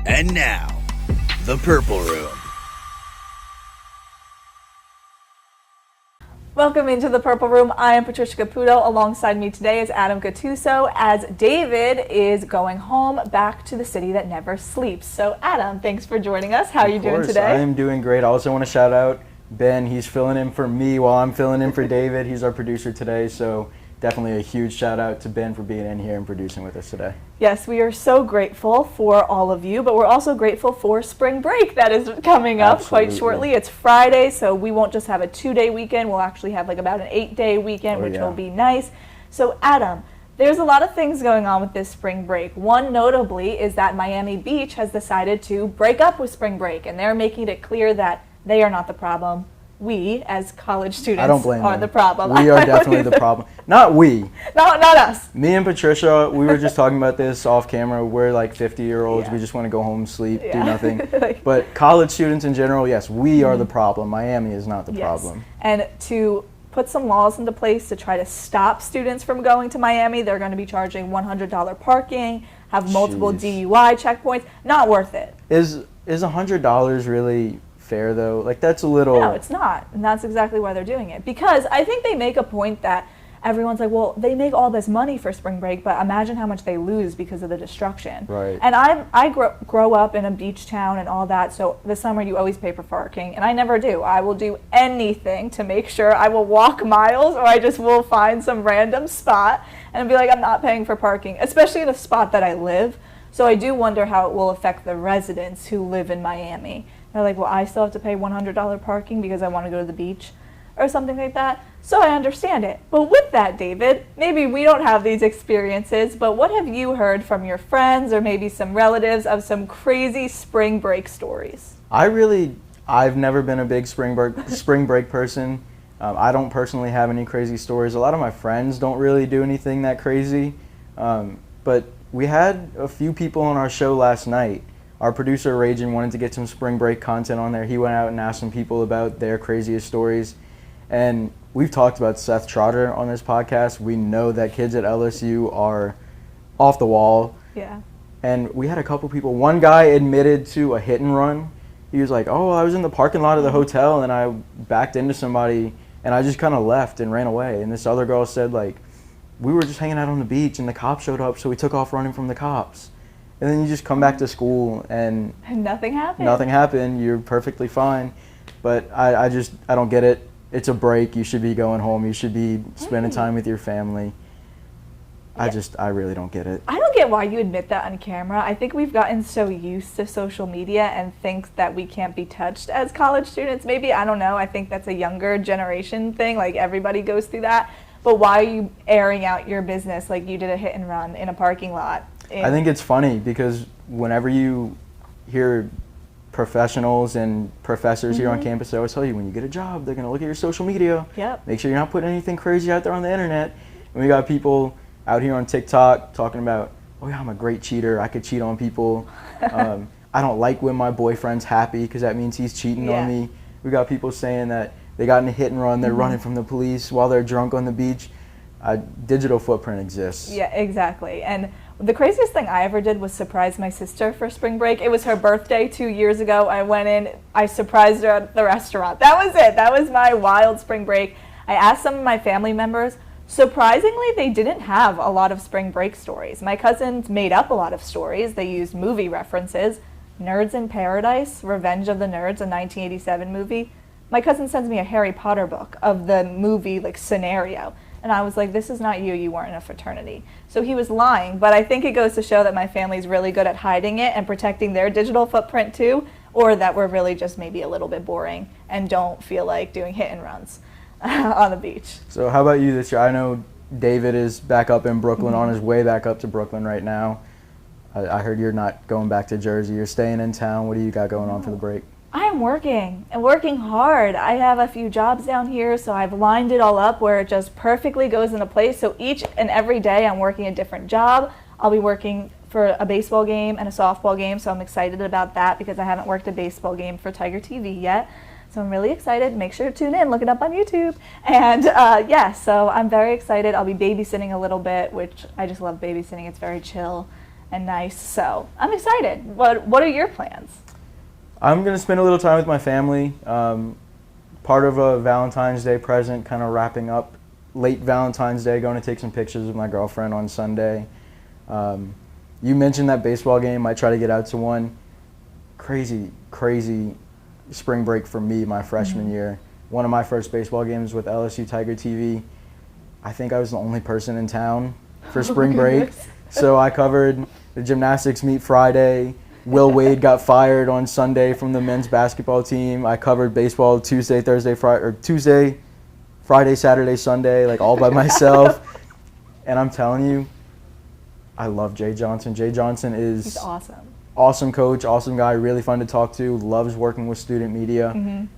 And now, the Purple Room. Welcome into the Purple Room. I am Patricia Caputo. Alongside me today is Adam Guttuso, as David is going home back to the city that never sleeps. So Adam, thanks for joining us. How are you doing today? I am doing great. I also want to shout out Ben. He's filling in for me while I'm filling in for David. He's our producer today, so definitely a huge shout out to Ben for being in here and producing with us today. Yes, we are so grateful for all of you, but we're also grateful for spring break that is coming up quite shortly. It's Friday, so we won't just have a 2-day weekend. We'll actually have like about an 8-day weekend, which will be nice. So Adam, there's a lot of things going on with this spring break. One notably is that Miami Beach has decided to break up with spring break, and they're making it clear that they are not the problem. We, as college students, are the problem. We are definitely the problem. Not we. Not us. Me and Patricia, we were just talking about this off camera. We're like 50-year-olds. We just want to go home, sleep, do nothing. But college students in general, yes, we are the problem. Miami is not the problem. And to put some laws into place to try to stop students from going to Miami, they're going to be charging $100 parking, have multiple DUI checkpoints. Not worth it. Is $100 really fair though? Like, that's a little... No, it's not. And that's exactly why they're doing it. Because I think they make a point that everyone's like, well, they make all this money for spring break, but imagine how much they lose because of the destruction. Right. And I grow up in a beach town and all that, so the summer you always pay for parking, and I never do. I will do anything to make sure. I will walk miles, or I just will find some random spot and be like, I'm not paying for parking, especially in a spot that I live. So I do wonder how it will affect the residents who live in Miami. They're like, well, I still have to pay $100 parking because I want to go to the beach or something like that. So I understand it. But with that, David, maybe we don't have these experiences, but what have you heard from your friends or maybe some relatives of some crazy spring break stories? I've never been a big spring break person. I don't personally have any crazy stories. A lot of my friends don't really do anything that crazy. But we had a few people on our show last night. Our producer, Rajan, wanted to get some spring break content on there. He went out and asked some people about their craziest stories. And we've talked about Seth Trotter on this podcast. We know that kids at LSU are off the wall. Yeah. And we had a couple people. One guy admitted to a hit and run. He was like, oh, I was in the parking lot of the hotel and I backed into somebody and I just kind of left and ran away. And this other girl said, like, we were just hanging out on the beach and the cops showed up, so we took off running from the cops. And then you just come back to school and nothing happened. Nothing happened. You're perfectly fine. But I don't get it. It's a break. You should be going home. You should be spending time with your family. I really don't get it. I don't get why you admit that on camera. I think we've gotten so used to social media and think that we can't be touched as college students. Maybe, I don't know. I think that's a younger generation thing. Like, everybody goes through that. But why are you airing out your business like you did a hit and run in a parking lot? I think it's funny because whenever you hear professionals and professors here on campus, they always tell you when you get a job, they're going to look at your social media. Yep. Make sure you're not putting anything crazy out there on the internet. And we got people out here on TikTok talking about, oh yeah, I'm a great cheater. I could cheat on people. I don't like when my boyfriend's happy because that means he's cheating on me. We got people saying that they got in a hit and run. They're running from the police while they're drunk on the beach. Digital footprint exists. Yeah, exactly. And the craziest thing I ever did was surprise my sister for spring break. It was her birthday 2 years ago. I went in, I surprised her at the restaurant. That was it. That was my wild spring break. I asked some of my family members. Surprisingly, they didn't have a lot of spring break stories. My cousins made up a lot of stories. They used movie references. Nerds in Paradise, Revenge of the Nerds, a 1987 movie. My cousin sends me a Harry Potter book of the movie scenario. And I was like, this is not you weren't in a fraternity. So he was lying, but I think it goes to show that my family's really good at hiding it and protecting their digital footprint too, or that we're really just maybe a little bit boring and don't feel like doing hit and runs on the beach. So how about you this year? I know David is back up in Brooklyn, on his way back up to Brooklyn right now. I heard you're not going back to Jersey. You're staying in town. What do you got going on for the break? I am working, and working hard. I have a few jobs down here, so I've lined it all up where it just perfectly goes into place. So each and every day I'm working a different job. I'll be working for a baseball game and a softball game, so I'm excited about that because I haven't worked a baseball game for Tiger TV yet. So I'm really excited. Make sure to tune in, look it up on YouTube. And so I'm very excited. I'll be babysitting a little bit, which I just love babysitting. It's very chill. and nice. So I'm excited. What are your plans? I'm going to spend a little time with my family. Part of a Valentine's Day present, kind of wrapping up late Valentine's Day, going to take some pictures with my girlfriend on Sunday. You mentioned that baseball game. I try to get out to one. Crazy spring break for me my freshman year. One of my first baseball games with LSU Tiger TV. I think I was the only person in town for spring break. So I covered the gymnastics meet Friday. Will Wade got fired on Sunday from the men's basketball team. I covered baseball Tuesday, Thursday, Friday, or Tuesday, Friday, Saturday, Sunday, like all by myself. And I'm telling you, I love Jay Johnson. Jay Johnson is He's awesome. Awesome coach, awesome guy, really fun to talk to, loves working with student media.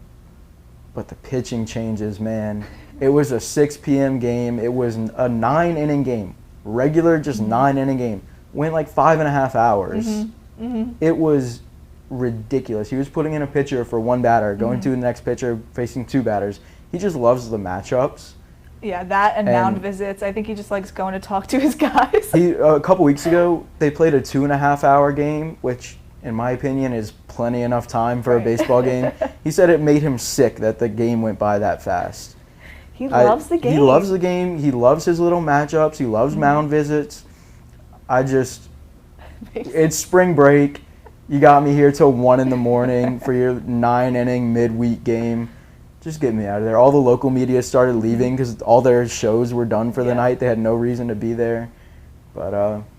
But the pitching changes, man. It was a 6 p.m. game. It was a 9-inning game. Regular, just 9-inning game. Went like 5.5 hours. It was ridiculous. He was putting in a pitcher for one batter, going to the next pitcher, facing two batters. He just loves the matchups. Yeah, that and mound visits. I think he just likes going to talk to his guys. A couple weeks ago, they played a 2.5-hour game, which, in my opinion, is plenty enough time for a baseball game. He said it made him sick that the game went by that fast. He loves the game. He loves the game. He loves his little matchups. He loves mound visits. It's spring break. You got me here till 1 in the morning for your 9-inning midweek game. Just get me out of there. All the local media started leaving because all their shows were done for the night. They had no reason to be there. But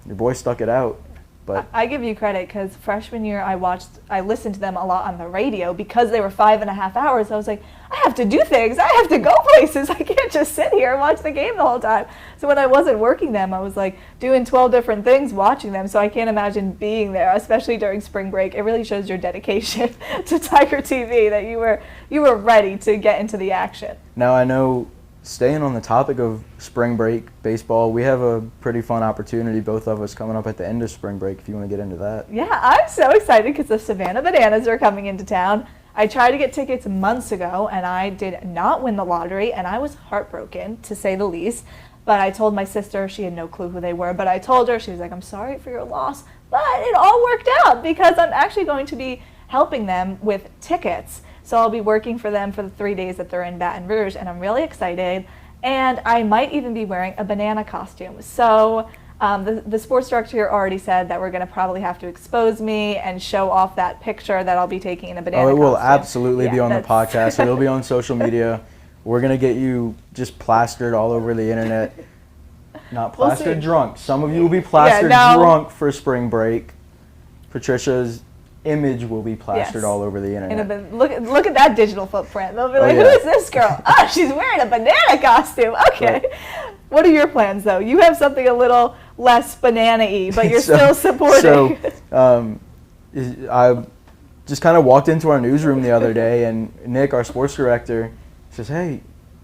your boy stuck it out. But I give you credit because freshman year I listened to them a lot on the radio because they were 5.5 hours. I was like, I have to do things. I have to go places. I can't just sit here and watch the game the whole time. So when I wasn't working them, I was like doing 12 different things watching them. So I can't imagine being there, especially during spring break. It really shows your dedication to Tiger TV that you were ready to get into the action. Now I know, staying on the topic of spring break baseball, we have a pretty fun opportunity, both of us, coming up at the end of spring break, if you want to get into that. Yeah, I'm so excited because the Savannah Bananas are coming into town. I tried to get tickets months ago, and I did not win the lottery, and I was heartbroken, to say the least. But I told my sister, she had no clue who they were, but I told her, she was like, I'm sorry for your loss. But it all worked out because I'm actually going to be helping them with tickets. So I'll be working for them for the 3 days that they're in Baton Rouge, and I'm really excited. And I might even be wearing a banana costume. So the sports director here already said that we're going to probably have to expose me and show off that picture that I'll be taking in a banana costume. Oh, it will absolutely be on the podcast. It'll be on social media. We're going to get you just plastered all over the internet. Not plastered drunk. Some of you will be plastered drunk for spring break. Patricia's image will be plastered all over the internet. Look at that digital footprint. They'll be like, who is this girl? Oh, she's wearing a banana costume. Okay. Right. What are your plans, though? You have something a little less banana-y, but you're still supporting. So I just kind of walked into our newsroom the other day, and Nick, our sports director, says, hey,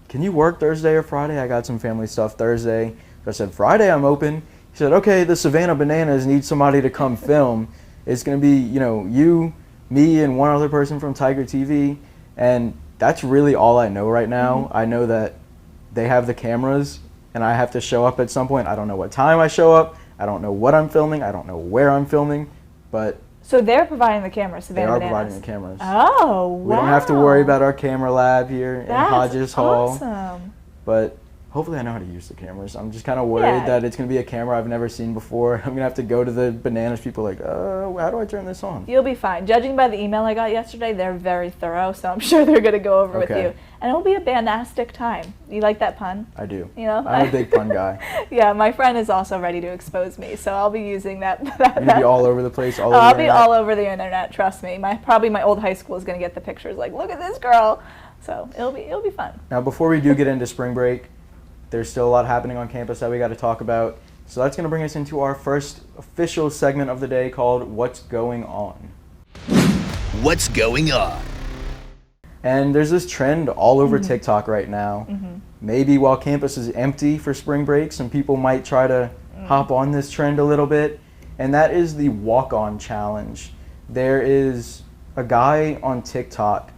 can you work Thursday or Friday? I got some family stuff Thursday. So I said, Friday I'm open. He said, okay, the Savannah Bananas need somebody to come film. It's going to be, you, me, and one other person from Tiger TV. And that's really all I know right now. I know that they have the cameras, and I have to show up at some point. I don't know what time I show up. I don't know what I'm filming. I don't know where I'm filming. But so they're providing the cameras, Savannah Bananas. They are providing the cameras. Oh, wow. We don't have to worry about our camera lab here in Hodges Hall. Awesome. But hopefully I know how to use the cameras. I'm just kind of worried that it's going to be a camera I've never seen before. I'm going to have to go to the Bananas people like, how do I turn this on? You'll be fine. Judging by the email I got yesterday, they're very thorough, so I'm sure they're going to go over with you. And it will be a banastic time. You like that pun? I do. I'm a big pun guy. Yeah, my friend is also ready to expose me, so I'll be using that. You're going to be all over the place, I'll be all over the internet, trust me. Probably my old high school is going to get the pictures like, look at this girl. So it'll be fun. Now, before we do get into spring break, there's still a lot happening on campus that we got to talk about. So that's going to bring us into our first official segment of the day called What's Going On. What's going on? And there's this trend all over TikTok right now. Maybe while campus is empty for spring break, some people might try to hop on this trend a little bit. And that is the walk-on challenge. There is a guy on TikTok,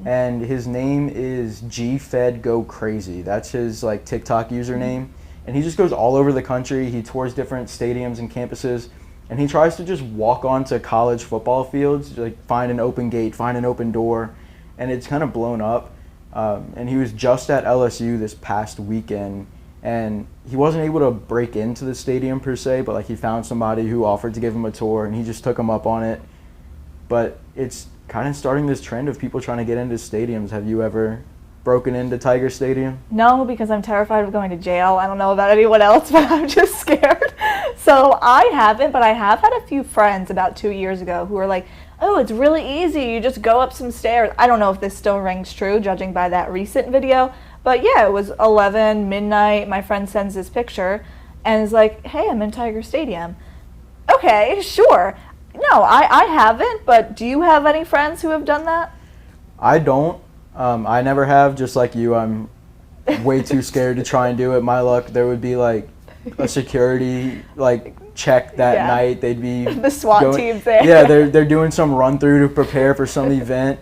and his name is GFedGoCrazy. That's his TikTok username. And he just goes all over the country. He tours different stadiums and campuses, and he tries to just walk onto college football fields, like find an open gate, find an open door, and it's kind of blown up. And he was just at LSU this past weekend, and he wasn't able to break into the stadium per se, but like he found somebody who offered to give him a tour, and he just took him up on it. But it's kind of starting this trend of people trying to get into stadiums. Have you ever broken into Tiger Stadium? No, because I'm terrified of going to jail. I don't know about anyone else, but I'm just scared. So I haven't, but I have had a few friends about 2 years ago who were like, oh, it's really easy. You just go up some stairs. I don't know if this still rings true, judging by that recent video. But yeah, it was 11, midnight. My friend sends this picture and is like, hey, I'm in Tiger Stadium. Okay, sure. No, I haven't, but do you have any friends who have done that? I don't. I never have, just like you. I'm way too scared to try and do it. My luck, there would be like a security check that night. They'd be the SWAT team's there. Yeah, they're doing some run through to prepare for some event.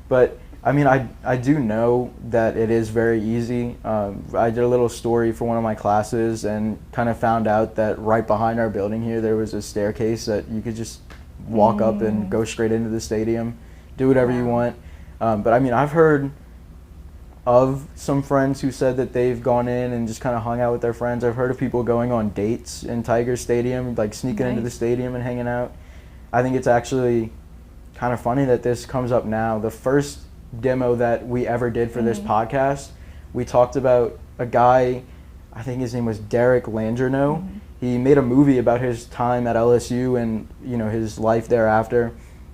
But I mean, I do know that it is very easy. I did a little story for one of my classes and kind of found out that right behind our building here there was a staircase that you could just walk up and go straight into the stadium, do whatever you want. But I mean, I've heard of some friends who said that they've gone in and just kind of hung out with their friends. I've heard of people going on dates in Tiger Stadium, like sneaking into the stadium and hanging out. I think it's actually kind of funny that this comes up now. The first demo that we ever did for this podcast, we talked about a guy, I think his name was Derek Landreneau. He made a movie about his time at LSU and, you know, his life thereafter.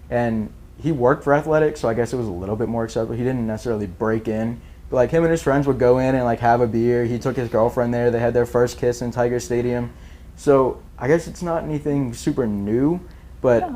And he worked for athletics, so I guess it was a little bit more acceptable. He didn't necessarily break in. But like him and his friends would go in and like have a beer. He took his girlfriend there. They had their first kiss in Tiger Stadium. So I guess it's not anything super new, but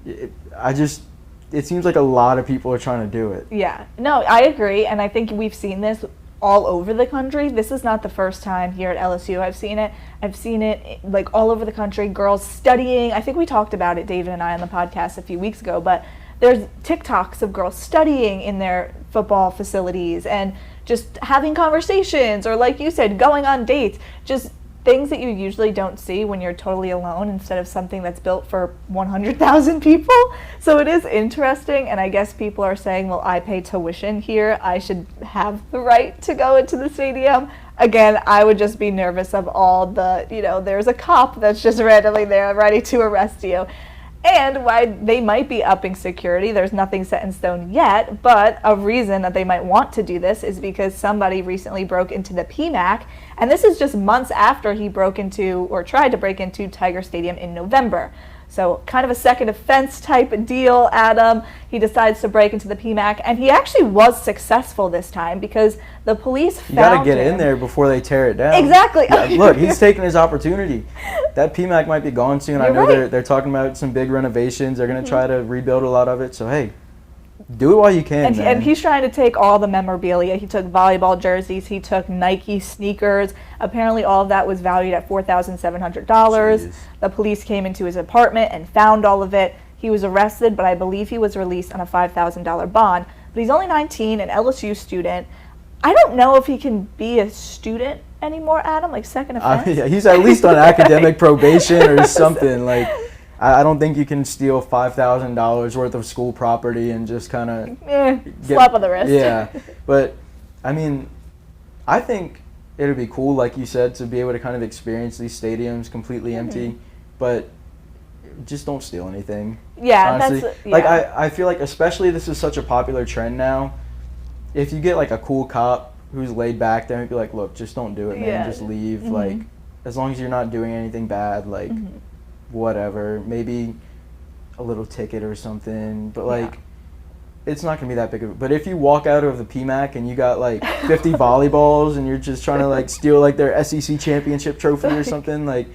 it seems like a lot of people are trying to do it. Yeah, no, I agree, and I think we've seen this all over the country. This is not the first time here at LSU I've seen it. I've seen it like all over the country, girls studying. I think we talked about it, David and I, on the podcast a few weeks ago, but there's TikToks of girls studying in their football facilities and just having conversations, or like you said, going on dates, just things that you usually don't see when you're totally alone instead of something that's built for 100,000 people. So it is interesting, and I guess people are saying, well, I pay tuition here. I should have the right to go into the stadium. Again, I would just be nervous of all the, there's a cop that's just randomly there ready to arrest you. And why they might be upping security, there's nothing set in stone yet, but a reason that they might want to do this is because somebody recently broke into the PMAC, and this is just months after he broke into, or tried to break into, Tiger Stadium in November. So kind of a second offense type deal, Adam. He decides to break into the PMAC, and he actually was successful this time because the police found him. You gotta get in there before they tear it down. Exactly. Yeah, look, he's taking his opportunity. That PMAC might be gone soon. I know they're talking about some big renovations. They're gonna try to rebuild a lot of it. So hey, do it while you can, man. And he's trying to take all the memorabilia. He took volleyball jerseys. He took Nike sneakers. Apparently all of that was valued at $4,700. The police came into his apartment and found all of it. He was arrested, but I believe he was released on a $5,000 bond. But he's only 19, an LSU student. I don't know if he can be a student anymore, Adam, like second offense. Yeah, he's at least on academic probation or something. Like, I don't think you can steal $5,000 worth of school property and just kind of slap on the wrist. Yeah, but I mean, I think it would be cool, like you said, to be able to kind of experience these stadiums completely empty, but just don't steal anything. Yeah, honestly. Like I feel like, especially this is such a popular trend now. If you get like a cool cop who's laid back there and be like, look, just don't do it, man, just leave. Like, as long as you're not doing anything bad, like. Whatever, maybe a little ticket or something, but like it's not gonna be that big of a, but if you walk out of the PMAC and you got like 50 volleyballs and you're just trying to like steal like their SEC championship trophy or something, like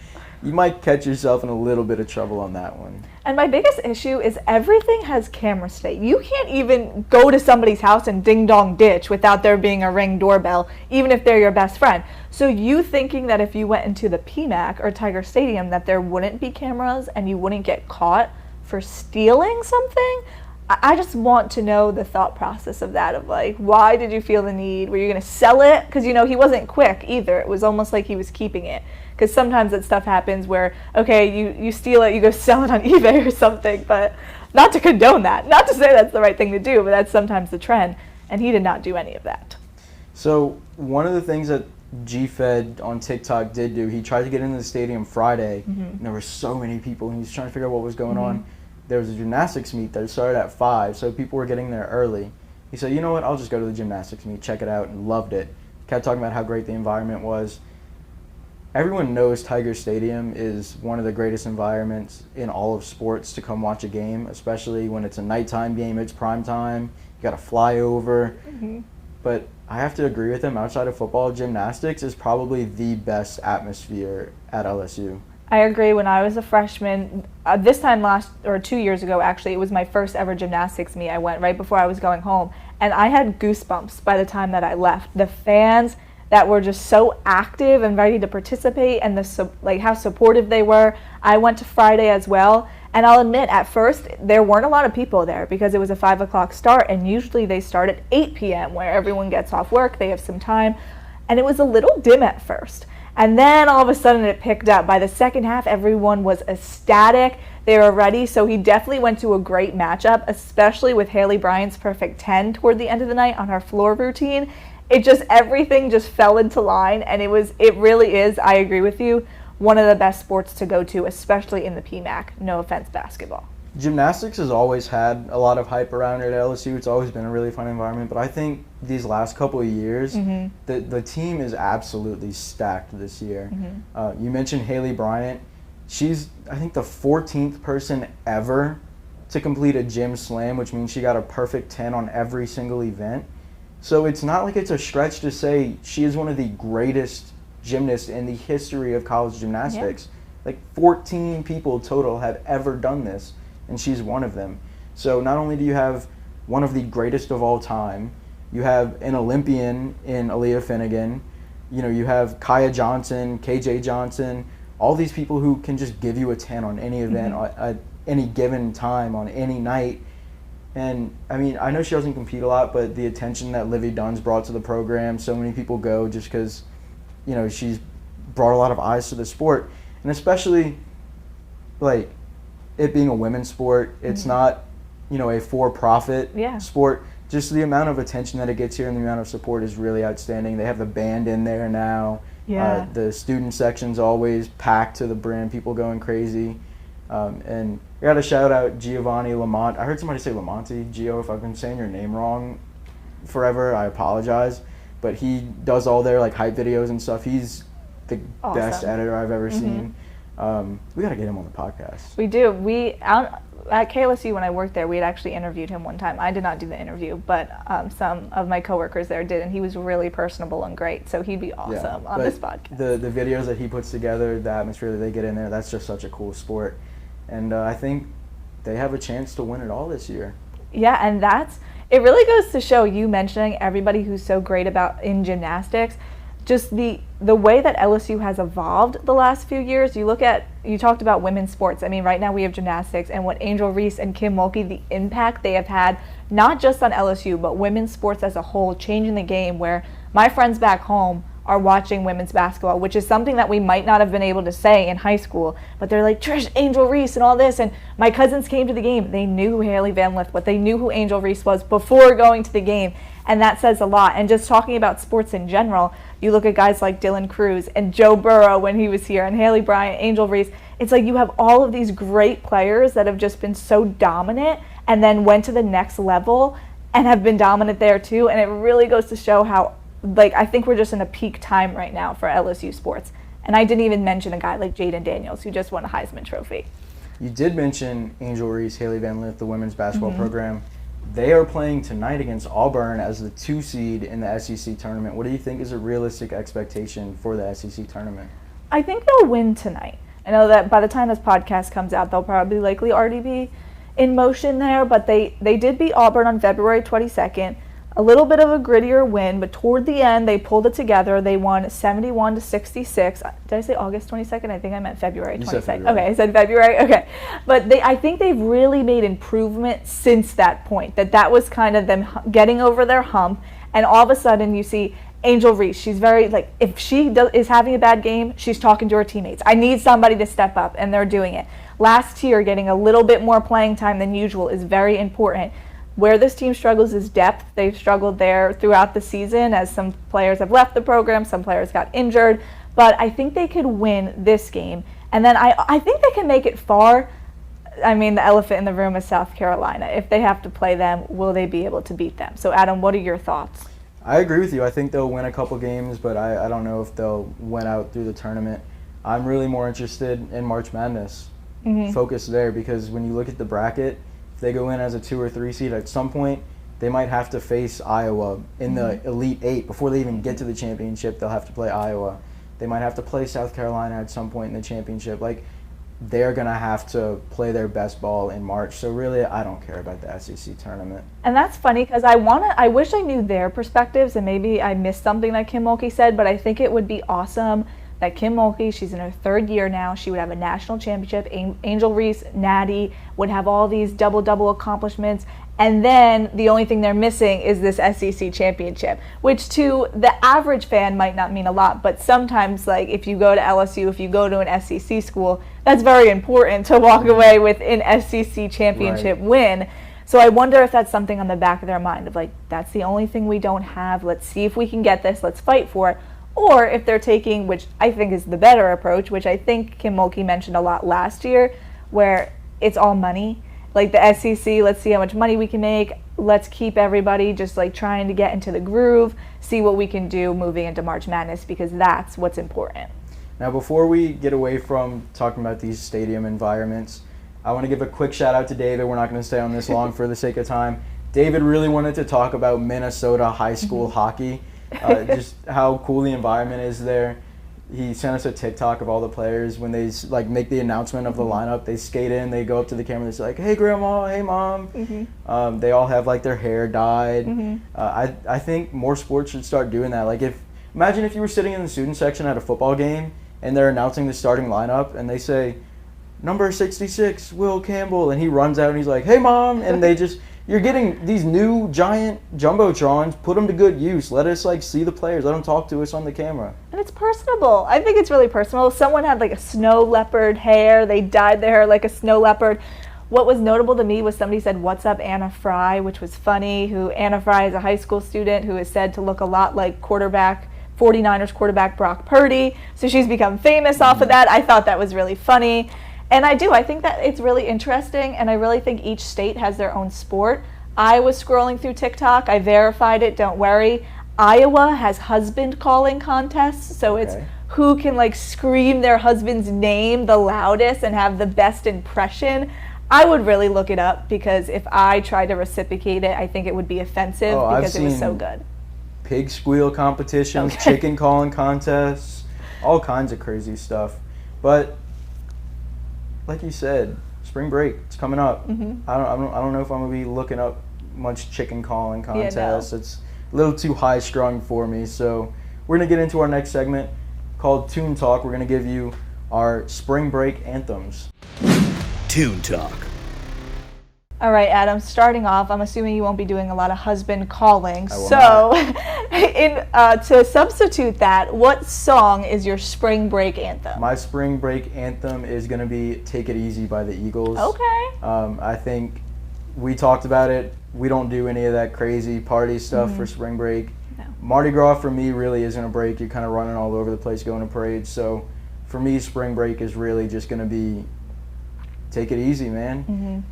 you might catch yourself in a little bit of trouble on that one. And my biggest issue is everything has camera stay. You can't even go to somebody's house and ding dong ditch without there being a Ring doorbell, even if they're your best friend. So you thinking that if you went into the PMAC or Tiger Stadium that there wouldn't be cameras and you wouldn't get caught for stealing something? I just want to know the thought process of that, of like, why did you feel the need? Were you going to sell it? Because, you know, he wasn't quick either. It was almost like he was keeping it. Because sometimes that stuff happens where, okay, you steal it, you go sell it on eBay or something, but not to condone that. Not to say that's the right thing to do, but that's sometimes the trend. And he did not do any of that. So one of the things that G-Fed on TikTok did do, he tried to get into the stadium Friday, and there were so many people, and he was trying to figure out what was going on. There was a gymnastics meet that started at 5, so people were getting there early. He said, you know what, I'll just go to the gymnastics meet, check it out, and loved it. Kept talking about how great the environment was. Everyone knows Tiger Stadium is one of the greatest environments in all of sports to come watch a game, especially when it's a nighttime game, it's prime time, you got to fly over. But I have to agree with him, outside of football, gymnastics is probably the best atmosphere at LSU. I agree. When I was a freshman, this time 2 years ago, actually, it was my first ever gymnastics meet. I went right before I was going home, and I had goosebumps by the time that I left. The fans that were just so active and ready to participate, and like how supportive they were. I went to Friday as well, and I'll admit, at first, there weren't a lot of people there because it was a 5 o'clock start, and usually they start at 8 p.m. where everyone gets off work, they have some time, and it was a little dim at first. And then all of a sudden it picked up. By the second half, everyone was ecstatic. They were ready. So he definitely went to a great matchup, especially with Haley Bryant's perfect 10 toward the end of the night on her floor routine. Everything just fell into line. And it really is, I agree with you, one of the best sports to go to, especially in the PMAC. No offense, basketball. Gymnastics has always had a lot of hype around it at LSU. It's always been a really fun environment. But I think these last couple of years, the team is absolutely stacked this year. You mentioned Haley Bryant. She's, I think, the 14th person ever to complete a gym slam, which means she got a perfect 10 on every single event. So it's not like it's a stretch to say she is one of the greatest gymnasts in the history of college gymnastics. Like 14 people total have ever done this, and she's one of them. So not only do you have one of the greatest of all time, you have an Olympian in Aaliyah Finnegan, you have Kaya Johnson, KJ Johnson, all these people who can just give you a 10 on any event at any given time on any night. And I mean, I know she doesn't compete a lot, but the attention that Livy Dunn's brought to the program, so many people go just because, she's brought a lot of eyes to the sport. And especially, like, it being a women's sport, it's not, a for-profit sport. Just the amount of attention that it gets here and the amount of support is really outstanding. They have the band in there now. The student section's always packed to the brim, people going crazy. And I got to shout out Giovanni Lamont. I heard somebody say Lamonti. Gio, if I've been saying your name wrong forever, I apologize. But he does all their hype videos and stuff. He's the best editor I've ever seen. We got to get him on the podcast. We do. At KLSU, when I worked there, we had actually interviewed him one time. I did not do the interview, but some of my coworkers there did, and he was really personable and great. So he'd be awesome on this podcast. The videos that he puts together, the atmosphere that they get in there, that's just such a cool sport. And I think they have a chance to win it all this year. Yeah, and it really goes to show, you mentioning everybody who's so great in gymnastics, just the way that LSU has evolved the last few years. You talked about women's sports. I mean, right now we have gymnastics, and what Angel Reese and Kim Mulkey, the impact they have had, not just on LSU, but women's sports as a whole, changing the game, where my friends back home are watching women's basketball, which is something that we might not have been able to say in high school, but they're like, Trish, Angel Reese and all this, and my cousins came to the game. They knew who Haley Van Lith was. They knew who Angel Reese was before going to the game, and that says a lot. And just talking about sports in general, you look at guys like Dylan Cruz and Joe Burrow when he was here, and Haley Bryant, Angel Reese. It's like you have all of these great players that have just been so dominant and then went to the next level and have been dominant there too, and it really goes to show how I think we're just in a peak time right now for LSU sports. And I didn't even mention a guy like Jaden Daniels, who just won a Heisman Trophy. You did mention Angel Reese, Haley Van Lith, the women's basketball program. They are playing tonight against Auburn as the 2 seed in the SEC tournament. What do you think is a realistic expectation for the SEC tournament? I think they'll win tonight. I know that by the time this podcast comes out, they'll probably likely already be in motion there, but they did beat Auburn on February 22nd. a little bit of a grittier win, but toward the end they pulled it together. They won 71-66. Did I say August 22nd? I think I meant February 22nd. Okay, I said February. Okay. But I think they've really made improvement since that point. That was kind of them getting over their hump, and all of a sudden you see Angel Reese. She's very, like, if she is having a bad game, she's talking to her teammates. I need somebody to step up, and they're doing it. Last year, getting a little bit more playing time than usual is very important. Where this team struggles is depth. They've struggled there throughout the season as some players have left the program, some players got injured, but I think they could win this game. And then I think they can make it far. I mean, the elephant in the room is South Carolina. If they have to play them, will they be able to beat them? So, Adam, what are your thoughts? I agree with you. I think they'll win a couple games, but I don't know if they'll win out through the tournament. I'm really more interested in March Madness. Focus there, because when you look at the bracket, if they go in as a 2 or 3 seed, at some point they might have to face Iowa in the Elite Eight. Before they even get to the championship, they'll have to play Iowa. They might have to play South Carolina at some point in the championship. Like, they're going to have to play their best ball in March. So really, I don't care about the SEC tournament. And that's funny, because I wish I knew their perspectives, and maybe I missed something that Kim Mulkey said, but I think it would be awesome that Kim Mulkey, she's in her 3rd year now, she would have a national championship. Angel Reese, Natty, would have all these double accomplishments, and then the only thing they're missing is this SEC championship, which to the average fan might not mean a lot, but sometimes, like, if you go to LSU, if you go to an SEC school, that's very important to walk away with an SEC championship win. So I wonder if that's something on the back of their mind of, like, that's the only thing we don't have. Let's see if we can get this. Let's fight for it. Or if they're taking, which I think is the better approach, which I think Kim Mulkey mentioned a lot last year, where it's all money. Like the SEC, let's see how much money we can make. Let's keep everybody just like trying to get into the groove, see what we can do moving into March Madness, because that's what's important. Now, before we get away from talking about these stadium environments, I want to give a quick shout out to David. We're not going to stay on this long for the sake of time. David really wanted to talk about Minnesota high school hockey. Just how cool the environment is there. He sent us a TikTok of all the players when they like make the announcement of the lineup. They skate in, they go up to the camera, they say like, "Hey grandma, hey mom." They all have like their hair dyed. I think more sports should start doing that. Like, imagine if you were sitting in the student section at a football game and they're announcing the starting lineup and they say, "Number 66, Will Campbell," and he runs out and he's like, "Hey mom," and they just. You're getting these new giant jumbotrons, put them to good use. Let us like see the players, let them talk to us on the camera. And it's personable. I think it's really personal. Someone had like a snow leopard hair. They dyed their hair like a snow leopard. What was notable to me was somebody said, "What's up, Anna Fry," which was funny. Anna Fry is a high school student who is said to look a lot like 49ers quarterback Brock Purdy. So she's become famous off of that. I thought that was really funny. And I think that it's really interesting, and I really think each state has their own sport. I was scrolling through TikTok. I verified it, don't worry. Iowa has husband calling contests, so it's who can like scream their husband's name the loudest and have the best impression. I would really look it up, because if I tried to reciprocate it, I think it would be offensive because it was so good. Pig squeal competitions, chicken calling contests, all kinds of crazy stuff. But like you said, spring break, it's coming up. I don't know if I'm gonna be looking up much chicken calling contests. It's a little too high strung for me. So we're gonna get into our next segment called Toon Talk. We're gonna give you our spring break anthems. Toon Talk. All right, Adam, starting off, I'm assuming you won't be doing a lot of husband calling. To substitute that, what song is your spring break anthem? My spring break anthem is going to be Take It Easy by the Eagles. Okay. I think we talked about it. We don't do any of that crazy party stuff for spring break. No. Mardi Gras for me really isn't a break. You're kind of running all over the place going to parades. So for me, spring break is really just going to be take it easy, man.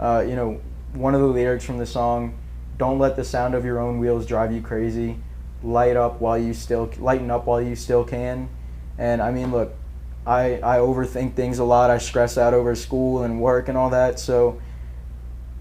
One of the lyrics from the song, "Don't let the sound of your own wheels drive you crazy. Lighten up while you still can." And I mean, look, I overthink things a lot. I stress out over school and work and all that. So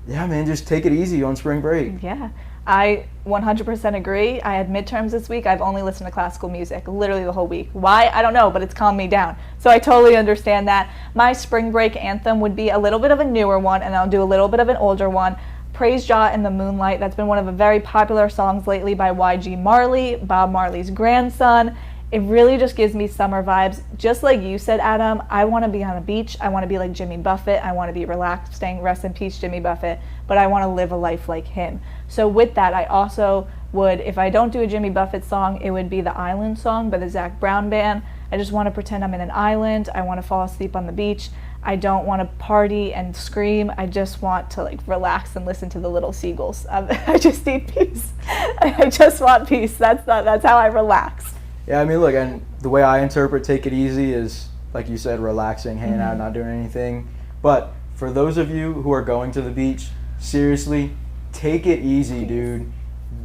yeah, man, just take it easy on spring break. Yeah, I 100% agree. I had midterms this week. I've only listened to classical music literally the whole week. Why? I don't know, but it's calmed me down. So I totally understand that. My spring break anthem would be a little bit of a newer one, and I'll do a little bit of an older one. Praise Jah in the Moonlight. That's been one of the very popular songs lately by YG Marley, Bob Marley's grandson. It really just gives me summer vibes. Just like you said, Adam, I want to be on a beach. I want to be like Jimmy Buffett. I want to be relaxing. Rest in peace, Jimmy Buffett. But I want to live a life like him. So with that, I also would, if I don't do a Jimmy Buffett song, it would be the Island song by the Zac Brown Band. I just want to pretend I'm in an island. I want to fall asleep on the beach. I don't want to party and scream. I just want to like relax and listen to the little seagulls. I just need peace. I just want peace. That's how I relax. Yeah, I mean, look, and the way I interpret take it easy is, like you said, relaxing, hanging out, not doing anything. But for those of you who are going to the beach, seriously, take it easy, dude.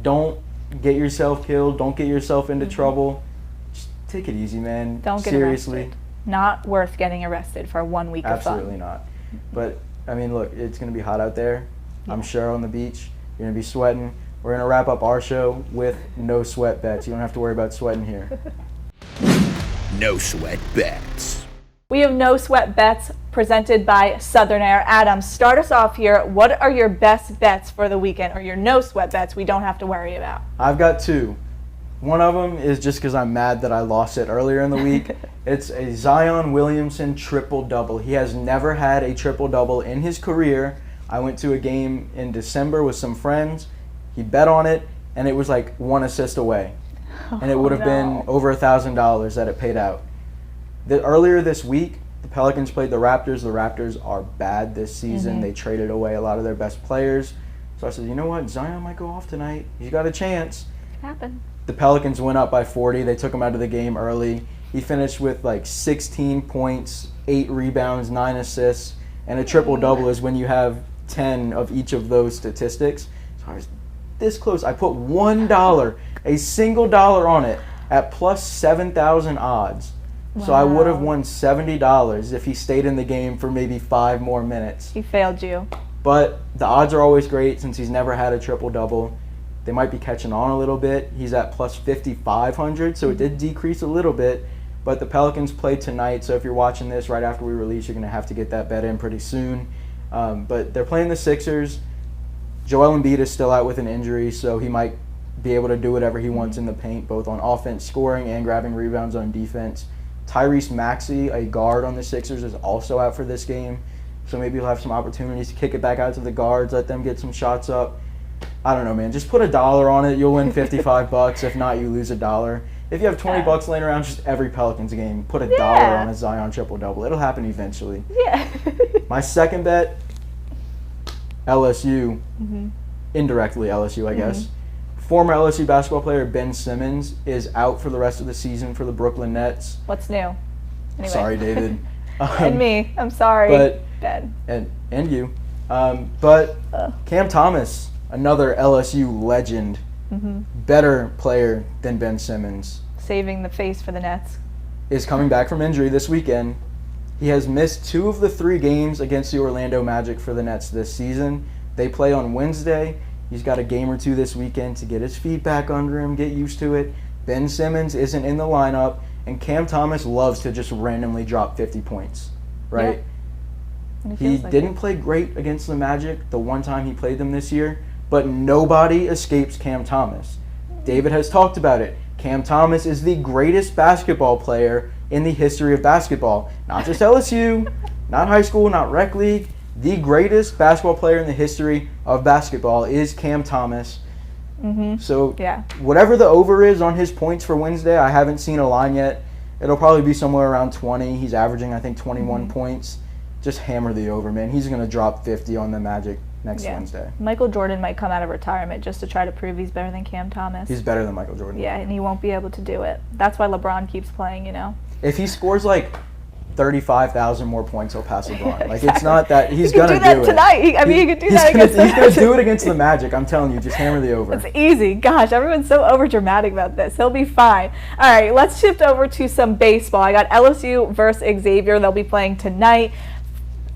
Don't get yourself killed. Don't get yourself into trouble. Just take it easy, man. Don't get seriously. arrested. Not worth getting arrested for 1 week of fun. Absolutely not. But, I mean, look, it's going to be hot out there. Yeah. I'm sure on the beach. You're going to be sweating. We're going to wrap up our show with no sweat bets. You don't have to worry about sweating here. No sweat bets. We have no sweat bets presented by Southern Air. Adam, start us off here. What are your best bets for the weekend, or your no sweat bets we don't have to worry about? I've got two. One of them is just because I'm mad that I lost it earlier in the week. It's a Zion Williamson triple-double. He has never had a triple-double in his career. I went to a game in December with some friends. He bet on it, and it was like 1 assist away. And it would have been over $1,000 that it paid out. Earlier this week, the Pelicans played the Raptors. The Raptors are bad this season. They traded away a lot of their best players. So I said, you know what? Zion might go off tonight. He's got a chance. Happened. The Pelicans went up by 40. They took him out of the game early. He finished with like 16 points, 8 rebounds, 9 assists. And a triple-double is when you have 10 of each of those statistics. So I was this close. I put $1, a single dollar on it at plus 7,000 odds. Wow. So I would have won $70 if he stayed in the game for maybe 5 more minutes. He failed you. But the odds are always great since he's never had a triple-double. They might be catching on a little bit. He's at plus 5,500, so it did decrease a little bit. But the Pelicans play tonight, so if you're watching this right after we release, you're going to have to get that bet in pretty soon. But they're playing the Sixers. Joel Embiid is still out with an injury, so he might be able to do whatever he wants in the paint, both on offense, scoring, and grabbing rebounds on defense. Tyrese Maxey, a guard on the Sixers, is also out for this game, so maybe he'll have some opportunities to kick it back out to the guards, let them get some shots up. I don't know, man. Just put $1 on it. You'll win $55. If not, you lose $1. If you have $20 laying around, just every Pelicans game, put $1 on a Zion triple-double. It'll happen eventually. Yeah. My second bet, LSU, indirectly LSU, I guess. Former LSU basketball player Ben Simmons is out for the rest of the season for the Brooklyn Nets. What's new? Anyway. Sorry, David. And me. I'm sorry, Ben. And you. But Cam Thomas, another LSU legend, better player than Ben Simmons. Saving the face for the Nets. Is coming back from injury this weekend. He has missed 2 of the 3 games against the Orlando Magic for the Nets this season. They play on Wednesday. He's got a game or 2 this weekend to get his feet back under him, get used to it. Ben Simmons isn't in the lineup, and Cam Thomas loves to just randomly drop 50 points, right? Yeah. He didn't play great against the Magic the one time he played them this year, but nobody escapes Cam Thomas. David has talked about it. Cam Thomas is the greatest basketball player in the history of basketball. Not just LSU, not high school, not rec league. The greatest basketball player in the history of basketball is Cam Thomas. So whatever the over is on his points for Wednesday, I haven't seen a line yet. It'll probably be somewhere around 20. He's averaging, I think, 21 points. Just hammer the over, man. He's going to drop 50 on the Magic next Wednesday. Michael Jordan might come out of retirement just to try to prove he's better than Cam Thomas. He's better than Michael Jordan. Yeah, and he won't be able to do it. That's why LeBron keeps playing, you know. If he scores like 35,000 more points, he'll pass LeBron. Like, it's not that he's going to do it. Tonight. He could do that against the Magic. He's going to do it against the Magic. I'm telling you, just hammer the over. It's easy. Gosh, everyone's so overdramatic about this. He'll be fine. All right, let's shift over to some baseball. I got LSU versus Xavier. They'll be playing tonight.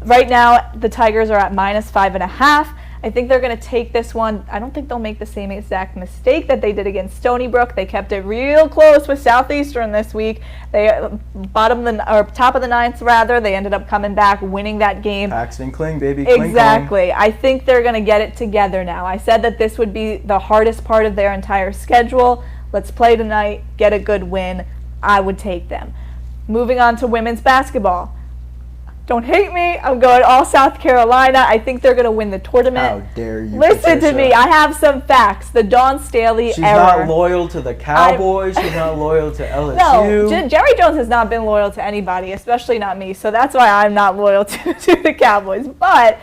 Right now, the Tigers are at -5.5. I think they're going to take this one. I don't think they'll make the same exact mistake that they did against Stony Brook. They kept it real close with Southeastern this week. They top of the ninth rather. They ended up coming back, winning that game. Paxton Kling, baby. Exactly. I think they're going to get it together now. I said that this would be the hardest part of their entire schedule. Let's play tonight, get a good win. I would take them. Moving on to women's basketball. Don't hate me. I'm going all South Carolina. I think they're going to win the tournament. How dare you, Listen Patricia. to me. I have some facts. The Dawn Staley She's era. not loyal to the Cowboys. She's not loyal to LSU. No, Jerry Jones has not been loyal to anybody, especially not me. So that's why I'm not loyal to the Cowboys. But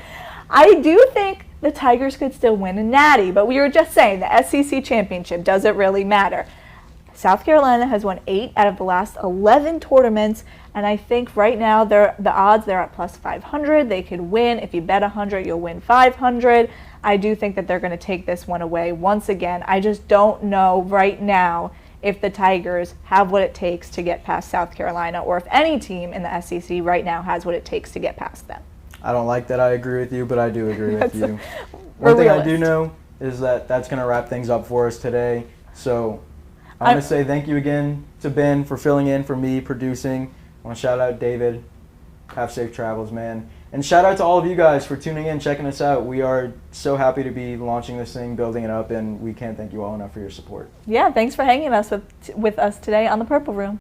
I do think the Tigers could still win a natty. But we were just saying the SEC championship, does it really matter? South Carolina has won 8 out of the last 11 tournaments, and I think right now the odds they're at plus 500. They could win. If you bet 100, you'll win 500. I do think that they're going to take this one away once again. I just don't know right now if the Tigers have what it takes to get past South Carolina, or if any team in the SEC right now has what it takes to get past them. I don't like that I agree with you, but I do agree with you. We're One thing I do realist. know is that that's going to wrap things up for us today. So I want to say thank you again to Ben for filling in for me, producing. I want to shout out David. Have safe travels, man. And shout out to all of you guys for tuning in, checking us out. We are so happy to be launching this thing, building it up, and we can't thank you all enough for your support. Yeah, thanks for hanging with us today on the Purple Room.